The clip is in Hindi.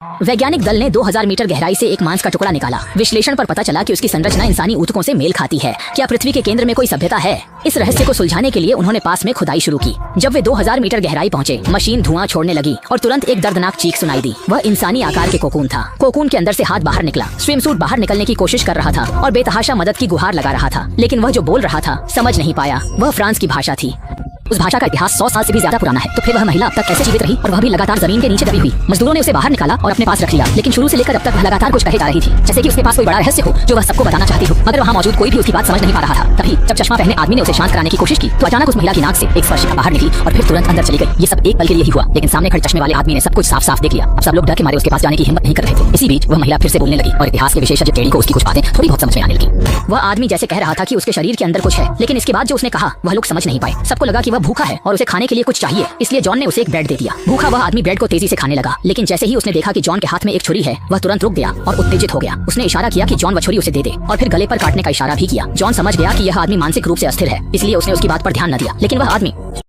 वैज्ञानिक दल ने 2000 मीटर गहराई से एक मांस का टुकड़ा निकाला। विश्लेषण पर पता चला कि उसकी संरचना इंसानी ऊतकों से मेल खाती है। क्या पृथ्वी के केंद्र में कोई सभ्यता है? इस रहस्य को सुलझाने के लिए उन्होंने पास में खुदाई शुरू की। जब वे 2000 मीटर गहराई पहुंचे, मशीन धुआं छोड़ने लगी और तुरंत एक दर्दनाक चीख सुनाई दी। वह इंसानी आकार के कोकून था। कोकून के अंदर से हाथ बाहर निकला। स्विमसूट बाहर निकलने की कोशिश कर रहा था और बेतहाशा मदद की गुहार लगा रहा था, लेकिन वह जो बोल रहा था समझ नहीं पाया। वह फ्रांस की भाषा थी। उस भाषा का इतिहास 100 साल से भी ज्यादा पुराना है। तो फिर वह महिला अब तक कैसे जीवित रही, और वह भी लगातार जमीन के नीचे दबी हुई? मजदूरों ने उसे बाहर निकाला और अपने पास रख लिया, लेकिन शुरू से लेकर अब तक वह लगातार कुछ कहे जा रही थी, जैसे कि उसके पास कोई बड़ा रहस्य हो जो वह सबको बताना चाहती हो, मगर वहाँ मौजूद कोई भी उसकी बात समझ नहीं पा रहा था। तभी जब चश्मा पहने आदमी ने उसे शांत कराने की कोशिश की तो अचानक उस महिला की नाक से एक स्पर्शिका बाहर निकली और फिर तुरंत अंदर चली गई। ये सब एक पल के लिए ही हुआ, लेकिन सामने खड़े चश्मे वाले आदमी ने सब कुछ साफ साफ देख लिया। अब सब लोग डर के मारे उसके पास जाने की हिम्मत नहीं कर रहे थे। इसी बीच वह महिला फिर से बोलने लगी और इतिहास के विशेषज्ञ टेडी को उसकी कुछ बातें थोड़ी बहुत समझ में आने लगी। वह आदमी जैसे कह रहा था कि उसके शरीर के अंदर कुछ है, लेकिन इसके बाद जो उसने कहा वह लोग समझ नहीं पाए। सबको लगा कि वह भूखा है और उसे खाने के लिए कुछ चाहिए, इसलिए जॉन ने उसे एक ब्रेड दे दिया। भूखा वह आदमी ब्रेड को तेजी से खाने लगा, लेकिन जैसे ही उसने देखा कि जॉन के हाथ में एक छुरी है, वह तुरंत रुक गया और उत्तेजित हो गया। उसने इशारा किया कि जॉन वह छुरी उसे दे दे और फिर गले पर काटने का इशारा भी किया। जॉन समझ गया कि यह आदमी मानसिक रूप से अस्थिर है, इसलिए उसने उसकी बात पर ध्यान न दिया, लेकिन वह आदमी